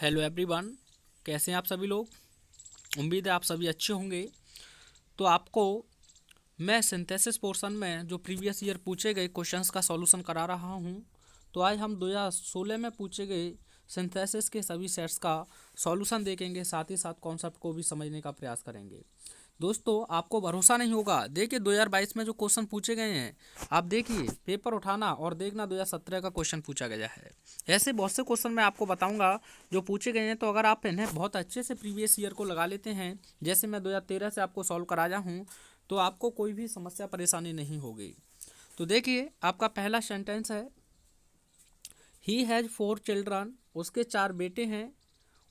Hello everyone, कैसे हैं आप सभी लोग। उम्मीद है आप सभी अच्छे होंगे। तो आपको मैं सिंथेसिस पोर्शन में जो प्रीवियस ईयर पूछे गए क्वेश्चंस का सॉल्यूशन करा रहा हूं। तो आज हम 2016 में पूछे गए सिंथेसिस के सभी सेट्स का सॉल्यूशन देखेंगे, साथ ही साथ कॉन्सेप्ट को भी समझने का प्रयास करेंगे। दोस्तों, आपको भरोसा नहीं होगा, देखिए 2022 में जो क्वेश्चन पूछे गए हैं, आप देखिए पेपर उठाना और देखना 2017 का क्वेश्चन पूछा गया है। ऐसे बहुत से क्वेश्चन मैं आपको बताऊंगा जो पूछे गए हैं। तो अगर आप इन्हें बहुत अच्छे से प्रीवियस ईयर को लगा लेते हैं, जैसे मैं 2013 से आपको सॉल्व कराया हूँ, तो आपको कोई भी समस्या परेशानी नहीं होगी। तो देखिए, आपका पहला सेंटेंस है ही हैज़ 4 चिल्ड्रन, उसके 4 बेटे हैं।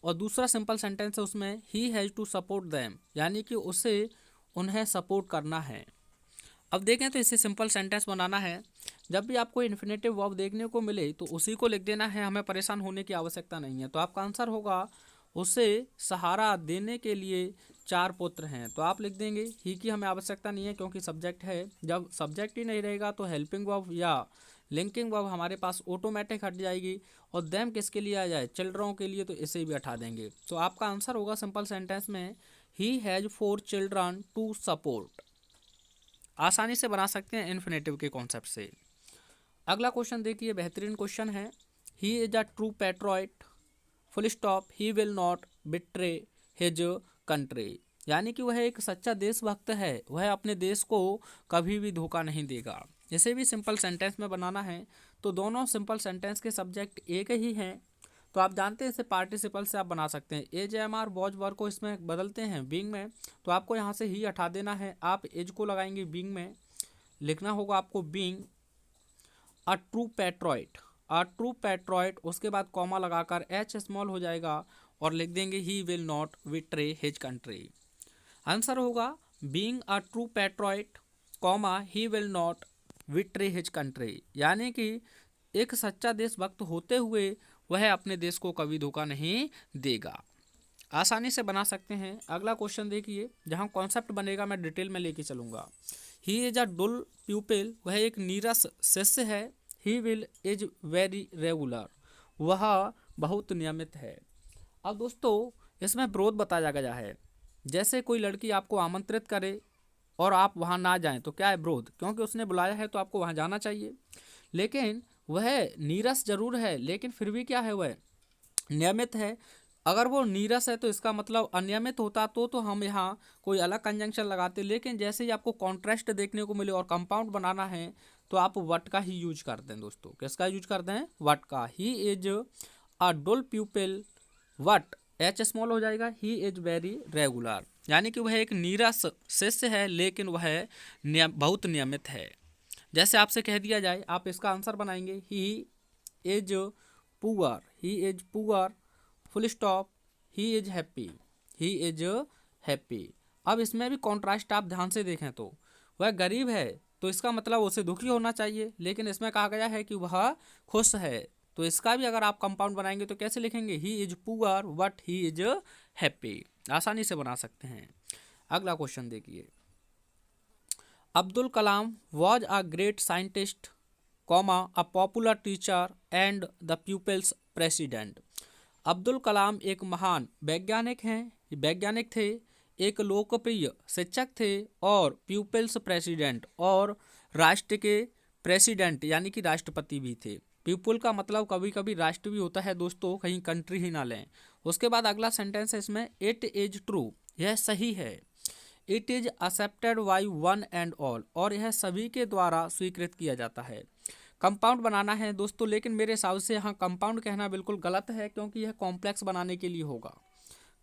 और दूसरा सिंपल सेंटेंस है उसमें ही हैज़ टू सपोर्ट देम, यानी कि उसे उन्हें सपोर्ट करना है। अब देखें तो इसे सिंपल सेंटेंस बनाना है। जब भी आपको इन्फिनेटिव वर्ब देखने को मिले तो उसी को लिख देना है, हमें परेशान होने की आवश्यकता नहीं है। तो आपका आंसर होगा उसे सहारा देने के लिए 4 पुत्र हैं। तो आप लिख देंगे ही की हमें आवश्यकता नहीं है क्योंकि सब्जेक्ट है। जब सब्जेक्ट ही नहीं रहेगा तो हेल्पिंग वर्ब या लिंकिंग वर्ब हमारे पास ऑटोमेटिक हट जाएगी। और देम किसके लिए आ जाए, चिल्ड्रनों के लिए, तो इसे भी हटा देंगे। तो आपका आंसर होगा सिंपल सेंटेंस में ही हैज़ 4 चिल्ड्रन टू सपोर्ट। आसानी से बना सकते हैं इन्फिनेटिव के कॉन्सेप्ट से। अगला क्वेश्चन देखिए, बेहतरीन क्वेश्चन है ही is a true patriot full stop he will not betray his country, यानी कि वह एक सच्चा देशभक्त है, वह अपने देश को कभी भी धोखा नहीं देगा। इसे भी सिंपल सेंटेंस में बनाना है। तो दोनों सिंपल सेंटेंस के सब्जेक्ट एक ही हैं। तो आप जानते हैं इसे पार्टिसिपल से आप बना सकते हैं। As M R was work को इसमें बदलते हैं बीइंग में। तो आपको यहाँ से ही हटा देना है, आप एज को लगाएंगे बीइंग में, लिखना होगा आपको being a true patriot. A true patriot, उसके बाद कॉमा लगाकर एच स्मॉल हो जाएगा और लिख देंगे he will not betray his country. Answer होगा being a true patriot comma he will not betray his country, यानी कि एक सच्चा देशभक्त होते हुए वह अपने देश को कभी धोखा नहीं देगा। आसानी से बना सकते हैं। अगला क्वेश्चन देखिए, जहां कॉन्सेप्ट बनेगा मैं डिटेल में लेके चलूंगा। ही इज अ डुल प्यूपिल, वह एक नीरस शिष्य है। He will is very regular, वह बहुत नियमित है। अब दोस्तों, इसमें विरोध बताया गया है। जैसे कोई लड़की आपको आमंत्रित करे और आप वहां ना जाएं तो क्या है, विरोध, क्योंकि उसने बुलाया है तो आपको वहां जाना चाहिए। लेकिन वह नीरस जरूर है, लेकिन फिर भी क्या है, वह नियमित है। अगर वो नीरस है तो इसका मतलब अनियमित होता तो हम यहाँ कोई अलग कंजंक्शन लगाते। लेकिन जैसे ही आपको कॉन्ट्रास्ट देखने को मिले और कंपाउंड बनाना है तो आप वट का ही यूज करते हैं। दोस्तों, किसका यूज करते हैं, वट का। He is a dull pupil but, H small हो जाएगा, ही इज वेरी रेगुलर, यानी कि वह एक नीरस शिष्य है लेकिन वह बहुत नियमित है। जैसे आपसे कह दिया जाए, आप इसका आंसर बनाएंगे ही is poor, he is poor full stop he is happy, he is happy. अब इसमें भी कॉन्ट्रास्ट आप ध्यान से देखें तो वह गरीब है, तो इसका मतलब उसे दुखी होना चाहिए, लेकिन इसमें कहा गया है कि वह खुश है। तो इसका भी अगर आप कंपाउंड बनाएंगे तो कैसे लिखेंगे, he is poor but he is happy. आसानी से बना सकते हैं। अगला क्वेश्चन देखिए, Abdul Kalam was a great scientist comma a popular teacher and the people's president. Abdul Kalam एक महान वैज्ञानिक हैं, वैज्ञानिक थे, एक लोकप्रिय शिक्षक थे और पीपल्स प्रेसिडेंट, और राष्ट्र के प्रेसिडेंट यानी कि राष्ट्रपति भी थे। पीपल का मतलब कभी कभी राष्ट्र भी होता है दोस्तों, कहीं कंट्री ही ना लें। उसके बाद अगला सेंटेंस है इसमें, इट इज ट्रू, यह सही है। It is accepted by one and all, और यह सभी के द्वारा स्वीकृत किया जाता है। कंपाउंड बनाना है दोस्तों, लेकिन मेरे हिसाब से यहाँ कंपाउंड कहना बिल्कुल गलत है क्योंकि यह कॉम्प्लेक्स बनाने के लिए होगा।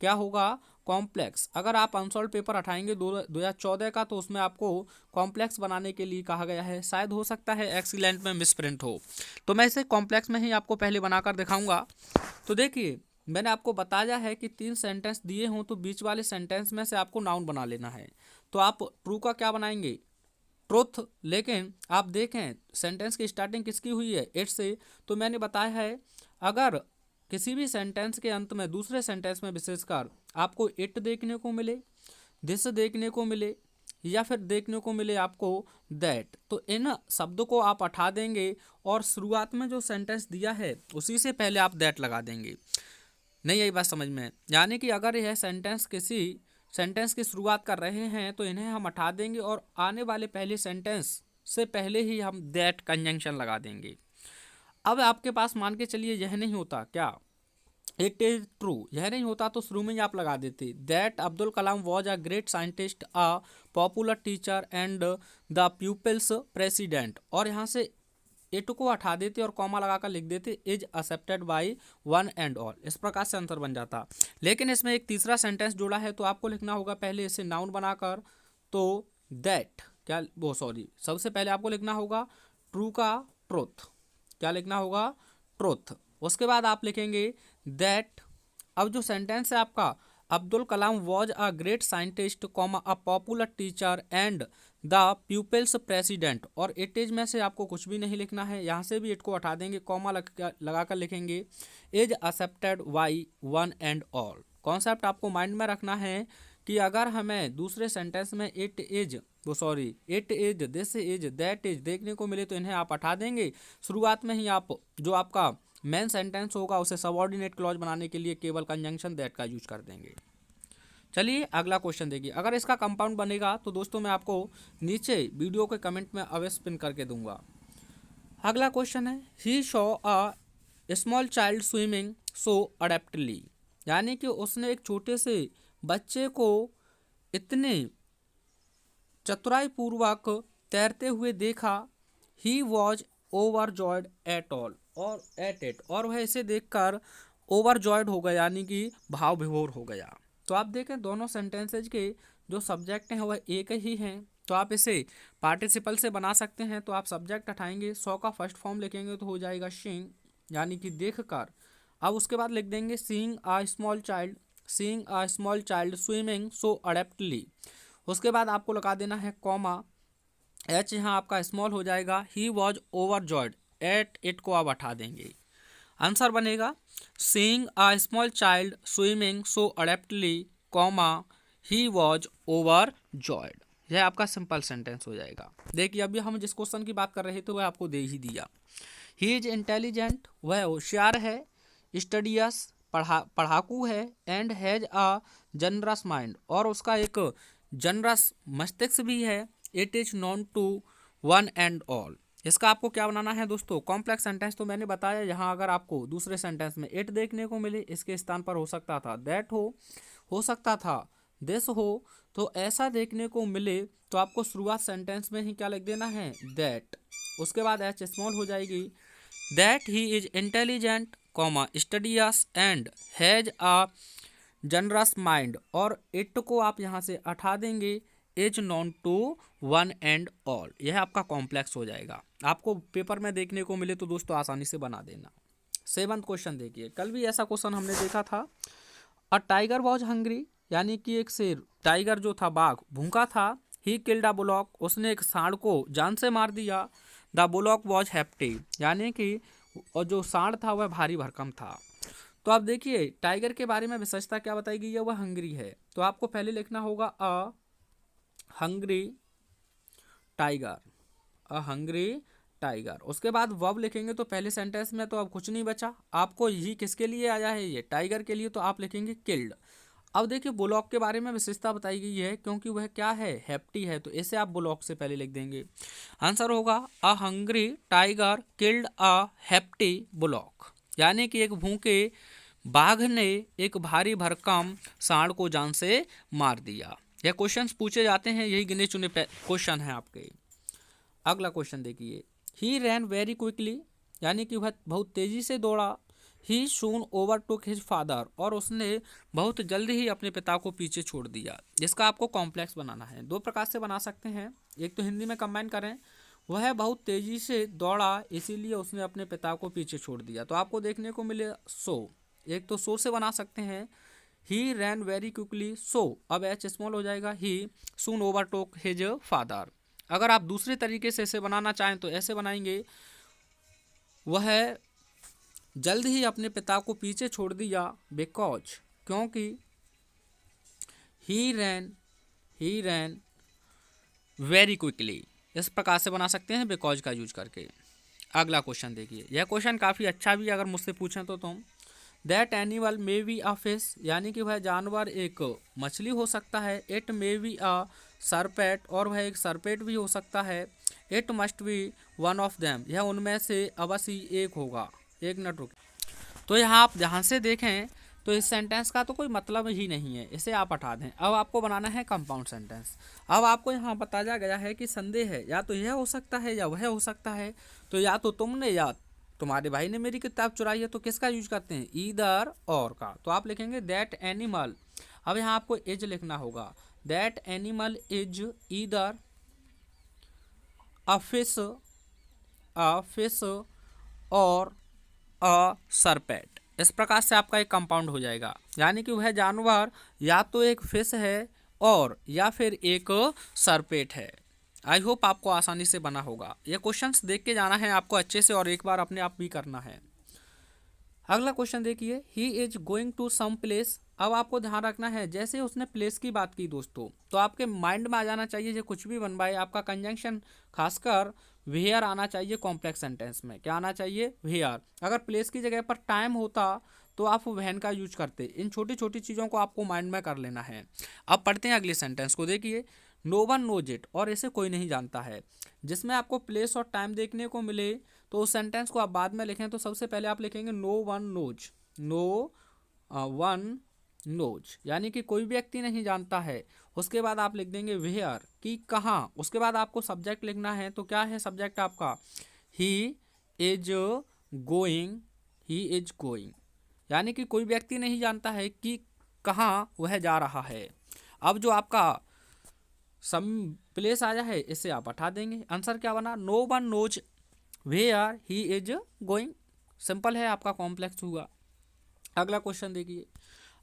क्या होगा, कॉम्प्लेक्स। अगर आप अनसॉल्व पेपर हटाएंगे 2014 का तो उसमें आपको कॉम्प्लेक्स बनाने के लिए कहा गया है। शायद हो सकता है एक्सीलेंट में मिसप्रिंट हो, तो मैं इसे कॉम्प्लेक्स में ही आपको पहले बनाकर दिखाऊंगा। तो देखिए, मैंने आपको बताया है कि 3 सेंटेंस दिए हों तो बीच वाले सेंटेंस में से आपको नाउन बना लेना है। तो आप ट्रू का क्या बनाएंगे, ट्रुथ। लेकिन आप देखें सेंटेंस की स्टार्टिंग किसकी हुई है, इट से। तो मैंने बताया है अगर किसी भी सेंटेंस के अंत में, दूसरे सेंटेंस में विशेषकर, आपको इट देखने को मिले, दिस देखने को मिले, या फिर देखने को मिले आपको दैट, तो इन शब्दों को आप हटा देंगे और शुरुआत में जो सेंटेंस दिया है उसी से पहले आप दैट लगा देंगे। नहीं यही बात समझ में? यानी कि अगर यह सेंटेंस किसी सेंटेंस की शुरुआत कर रहे हैं तो इन्हें हम हटा देंगे और आने वाले पहले सेंटेंस से पहले ही हम दैट कंजंक्शन लगा देंगे। अब आपके पास मान के चलिए यह नहीं होता, क्या इट इज ट्रू, यह नहीं होता तो शुरू में ही आप लगा देते that Abdul Kalam was a great scientist, a popular teacher and the people's president, और यहाँ से इट को हटा देते और कॉमा लगाकर लिख देते is accepted by one and all. इस प्रकार से आंसर बन जाता। लेकिन इसमें एक तीसरा सेंटेंस जोड़ा है तो आपको लिखना होगा पहले इसे नाउन बनाकर, तो दैट क्या वो सॉरी सबसे पहले आपको लिखना होगा ट्रू का ट्रुथ, क्या लिखना होगा ट्रुथ। उसके बाद आप लिखेंगे दैट, अब जो सेंटेंस है आपका Abdul Kalam was a great scientist comma a popular teacher and the people's president, और इट इज में से आपको कुछ भी नहीं लिखना है, यहाँ से भी इट को हटा देंगे, कॉमा लगाकर लिखेंगे is accepted by one and all. Concept आपको माइंड में रखना है कि अगर हमें दूसरे सेंटेंस में it is this is that is देखने को मिले तो इन्हें आप हटा देंगे। शुरुआत में ही आप जो आपका मेन सेंटेंस होगा उसे सबऑर्डिनेट क्लॉज बनाने के लिए केवल कंजंक्शन दैट का यूज कर देंगे। चलिए अगला क्वेश्चन देखिए। अगर इसका कंपाउंड बनेगा तो दोस्तों मैं आपको नीचे वीडियो के कमेंट में अवश्य पिन करके दूंगा। अगला क्वेश्चन है he saw a small child swimming so adeptly, यानी कि उसने एक छोटे से बच्चे को इतने चतुराई पूर्वक तैरते हुए देखा, ही वॉज ओवरजॉयड एट ऑल और एट इट, और वह इसे देखकर ओवरजॉयड हो गया यानी कि भाव विभोर हो गया। तो आप देखें दोनों सेंटेंसेज के जो सब्जेक्ट हैं वह एक ही हैं, तो आप इसे पार्टिसिपल से बना सकते हैं। तो आप सब्जेक्ट हटाएंगे, सौ का फर्स्ट फॉर्म लिखेंगे तो हो जाएगा सीइंग यानी कि देखकर। अब उसके बाद लिख देंगे seeing a small child swimming so अडेप्टली। उसके बाद आपको लगा देना है कॉमा, एच यहाँ आपका स्मॉल हो जाएगा, he was overjoyed at it को आप हटा देंगे। आंसर बनेगा seeing a small child swimming so adeptly comma he was overjoyed. यह आपका सिंपल सेंटेंस हो जाएगा। देखिए अभी हम जिस क्वेश्चन की बात कर रहे थे वह आपको दे ही दिया। ही इज इंटेलिजेंट, वह होशियार है, स्टडियस पढ़ाकू है, and has a generous mind, और उसका एक जनरस मस्तिष्क भी है, it is known to one and all. इसका आपको क्या बनाना है दोस्तों, कॉम्प्लेक्स सेंटेंस तो मैंने बताया। यहाँ अगर आपको दूसरे सेंटेंस में इट देखने को मिले, इसके स्थान पर हो सकता था दैट हो सकता था दिस हो, तो ऐसा देखने को मिले तो आपको शुरुआत सेंटेंस में ही क्या लिख देना है दैट। उसके बाद एच स्मॉल हो जाएगी, that he is intelligent comma studious and has a generous mind, और इट को आप यहाँ से हटा देंगे, is known to one and all. यह आपका कॉम्प्लेक्स हो जाएगा। आपको पेपर में देखने को मिले तो दोस्तों आसानी से बना देना। 7वां क्वेश्चन देखिए, कल भी ऐसा क्वेश्चन हमने देखा था। अ टाइगर वॉज हंग्री, यानी कि एक शेर, टाइगर जो था बाघ, भूखा था, ही किल्ड अ बुलॉक, उसने एक सांड को जान से मार दिया, द बुलॉक वॉज हैप्टी, यानी कि और जो सांड था वह भारी भरकम था। तो आप देखिए टाइगर के बारे में विशेषता क्या बताई गई है, वह हंग्री है। तो आपको पहले लिखना होगा a hungry tiger, a hungry tiger. उसके बाद वर्ब लिखेंगे तो पहले सेंटेंस में तो अब कुछ नहीं बचा, आपको यही किसके लिए आया है, ये टाइगर के लिए, तो आप लिखेंगे किल्ड। अब देखिए बुलॉक के बारे में विशेषता बताई गई है, क्योंकि वह क्या है हैप्टी है, तो इसे आप बुलॉक से पहले लिख देंगे। आंसर होगा a hungry tiger killed a hefty bullock, यानी कि एक भूखे बाघ ने एक भारी भरकम सांड को जान से मार दिया। यह क्वेश्चंस पूछे जाते हैं, यही गिने चुने क्वेश्चन हैं आपके। अगला क्वेश्चन देखिए, ही रैन वेरी क्विकली, यानी कि वह बहुत तेजी से दौड़ा, ही सून ओवरटुक हिज फादर, और उसने बहुत जल्दी ही अपने पिता को पीछे छोड़ दिया। जिसका आपको कॉम्प्लेक्स बनाना है, दो प्रकार से बना सकते हैं, एक तो हिंदी में कंबाइन करें, वह बहुत तेजी से दौड़ा इसीलिए उसने अपने पिता को पीछे छोड़ दिया, तो आपको देखने को मिले सो, एक तो सो से बना सकते हैं, ही रैन वेरी क्विकली सो, अब एच स्मॉल हो जाएगा, ही सून ओवरटुक हिज फादर। अगर आप दूसरे तरीके से इसे बनाना चाहें तो ऐसे बनाएंगे, वह जल्द ही अपने पिता को पीछे छोड़ दिया, बिकॉज क्योंकि ही रैन वेरी क्विकली, इस प्रकार से बना सकते हैं बिकॉज का यूज करके। अगला क्वेश्चन देखिए, यह क्वेश्चन काफ़ी अच्छा भी अगर मुझसे पूछें तो तुम that animal may be a fish, यानी कि वह जानवर एक मछली हो सकता है। इट मे बी अ सरपेट, और वह एक सरपेट भी हो सकता है। It must be one of them, यह उनमें से अवश्य ही एक होगा। एक मिनट रुक। तो यहाँ आप ध्यान से देखें तो इस सेंटेंस का तो कोई मतलब ही नहीं है, इसे आप हटा दें। अब आपको बनाना है कंपाउंड सेंटेंस। अब आपको यहाँ बताया गया है कि संदेह है, या तो यह हो सकता है या वह हो सकता है। तो या तो तुमने या तुम्हारे भाई ने मेरी किताब चुराई है, तो किसका यूज करते हैं, ईदर और का। तो आप लिखेंगे दैट एनिमल। अब यहाँ आपको इज लिखना होगा। That animal is either a fish और अ सरपेट। इस प्रकार से आपका एक कंपाउंड हो जाएगा, यानी कि वह जानवर या तो एक फिश है और या फिर एक सरपेट है। आई होप आपको आसानी से बना होगा। ये क्वेश्चंस देख के जाना है आपको अच्छे से, और एक बार अपने आप भी करना है। अगला क्वेश्चन देखिए, he is going to some place. अब आपको ध्यान रखना है, जैसे उसने प्लेस की बात की दोस्तों, तो आपके माइंड में आ जाना चाहिए जो कुछ भी बनवाए आपका कंजंक्शन, खासकर वेयर आना चाहिए कॉम्प्लेक्स सेंटेंस में। क्या आना चाहिए, वेयर। अगर प्लेस की जगह पर टाइम होता तो आप वैन का यूज करते। इन छोटी छोटी चीज़ों को आपको माइंड में कर लेना है। अब पढ़ते हैं अगले सेंटेंस को। देखिए, नो वन नोज इट, और इसे कोई नहीं जानता है। जिसमें आपको प्लेस और टाइम देखने को मिले तो उस सेंटेंस को आप बाद में लिखें। तो सबसे पहले आप लिखेंगे no one knows, no one knows, यानी कि कोई व्यक्ति नहीं जानता है। उसके बाद आप लिख देंगे वेयर, कि कहाँ। उसके बाद आपको सब्जेक्ट लिखना है। तो क्या है सब्जेक्ट आपका, ही is going, he is going, यानी कि कोई व्यक्ति नहीं जानता है कि कहाँ वह जा रहा है। अब जो आपका सम प्लेस आया है इसे आप हटा देंगे। आंसर क्या बना, no one knows where he is going. Simple है, आपका कॉम्प्लेक्स हुआ। अगला क्वेश्चन देखिए,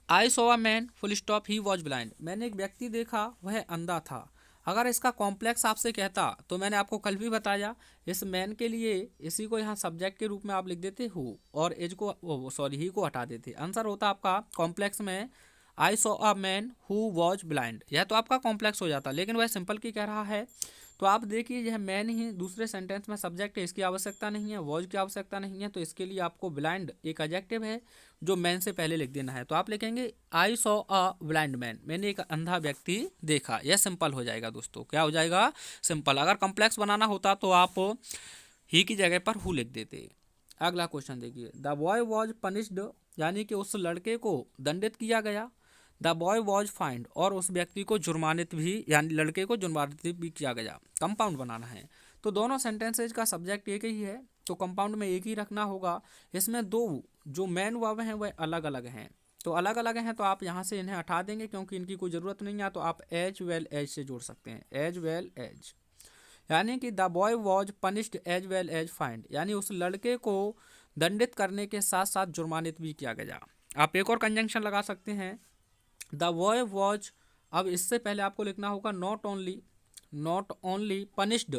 I saw a man full stop he was blind. मैंने एक व्यक्ति देखा वह अंधा था। अगर इसका कॉम्प्लेक्स आपसे कहता तो मैंने आपको कल भी बताया, इस मैन के लिए इसी को यहाँ सब्जेक्ट के रूप में आप लिख देते हु, और एज को सॉरी ही को हटा देते। आंसर होता आपका कॉम्प्लेक्स में आई saw a man who was blind. यह तो आपका कॉम्प्लेक्स हो जाता, लेकिन वह सिंपल की कह रहा है। तो आप देखिए, यह मैन ही दूसरे सेंटेंस में सब्जेक्ट है, इसकी आवश्यकता नहीं है, वॉज की आवश्यकता नहीं है। तो इसके लिए आपको ब्लाइंड एक एडजेक्टिव है जो मैन से पहले लिख देना है। तो आप लिखेंगे आई सॉ अ ब्लाइंड मैन, मैंने एक अंधा व्यक्ति देखा। यह सिंपल हो जाएगा दोस्तों। क्या हो जाएगा, सिंपल। अगर कॉम्प्लेक्स बनाना होता तो आप ही की जगह पर हु लिख देते। अगला क्वेश्चन देखिए, द बॉय वॉज पनिश्ड, यानी कि उस लड़के को दंडित किया गया। द बॉय वॉज फाइंड, और उस व्यक्ति को जुर्मानित भी, यानी लड़के को जुर्मानित भी किया गया। कंपाउंड बनाना है। तो दोनों सेंटेंसेज का सब्जेक्ट एक ही है, तो कंपाउंड में एक ही रखना होगा। इसमें दो जो मैन वर्ब हैं वह अलग अलग हैं। तो अलग अलग हैं तो आप यहाँ से इन्हें हटा देंगे क्योंकि इनकी कोई ज़रूरत नहीं है। तो आप एज वेल एज से जोड़ सकते हैं, एज वेल एज, यानी कि the boy was punished as well as fined, यानी उस लड़के को दंडित करने के साथ साथ जुर्मानित भी किया गया। आप एक और कंजंक्शन लगा सकते हैं, द बॉय वॉज। अब इससे पहले आपको लिखना होगा not only punished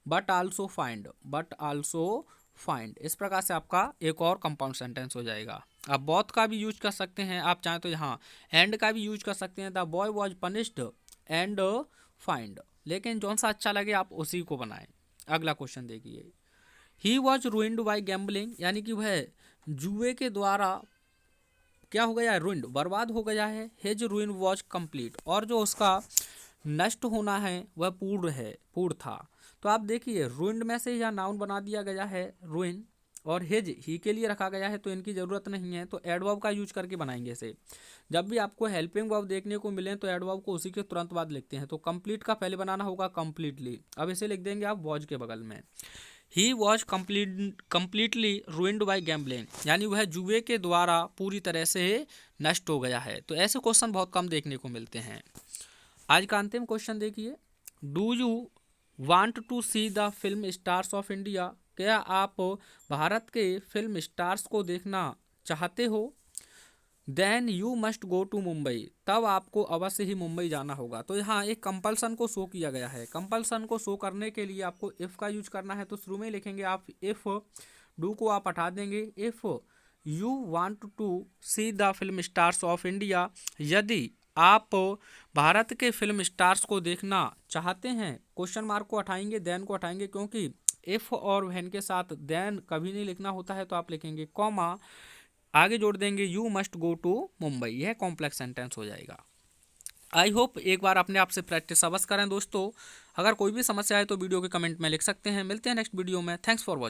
but also find, but also find. इस प्रकार से आपका एक और कंपाउंड सेंटेंस हो जाएगा। आप बोथ का भी यूज कर सकते हैं, आप चाहें तो यहाँ एंड का भी यूज कर सकते हैं, the boy was punished and find, लेकिन जौन सा अच्छा लगे आप उसी को बनाएं। अगला क्वेश्चन देखिए, he was ruined by gambling, यानी कि वह जुए के द्वारा क्या हो गया है, रूइंड, बर्बाद हो गया है। हिज रूइन वॉज कंप्लीट, और जो उसका नष्ट होना है वह पूर्ण था। तो आप देखिए, रूइंड में से यह नाउन बना दिया गया है रूइन, और हिज ही के लिए रखा गया है, तो इनकी ज़रूरत नहीं है। तो एडवर्ब का यूज करके बनाएंगे इसे। जब भी आपको हेल्पिंग वर्ब देखने को मिले तो एडवर्ब को उसी के तुरंत बाद लिखते हैं। तो कंप्लीट का पहले बनाना होगा कंप्लीटली। अब इसे लिख देंगे आप वॉज के बगल में। He was completely ruined by gambling, यानी वह जुए के द्वारा पूरी तरह से नष्ट हो गया है। तो ऐसे क्वेश्चन बहुत कम देखने को मिलते हैं। आज का अंतिम क्वेश्चन देखिए, do you want to see the film stars of India, क्या आप भारत के फिल्म स्टार्स को देखना चाहते हो। Then you must go to Mumbai, तब आपको अवश्य ही मुंबई जाना होगा। तो यहाँ एक कंपल्सन को शो किया गया है। कंपल्सन को शो करने के लिए आपको इफ़ का यूज करना है। तो शुरू में लिखेंगे आप इफ़, डू को आप हटा देंगे। If you want to see the film stars of India, यदि आप भारत के फिल्म स्टार्स को देखना चाहते हैं, क्वेश्चन मार्क को हटाएंगे, देन को हटाएंगे, क्योंकि इफ़ और व्हेन के साथ देन कभी नहीं लिखना होता है। तो आप लिखेंगे कॉमा, आगे जोड़ देंगे you must go to Mumbai, यह कॉम्प्लेक्स सेंटेंस हो जाएगा। आई होप एक बार अपने आप से प्रैक्टिस अवश्य करें दोस्तों। अगर कोई भी समस्या है तो वीडियो के कमेंट में लिख सकते हैं। मिलते हैं नेक्स्ट वीडियो में। Thanks for watching.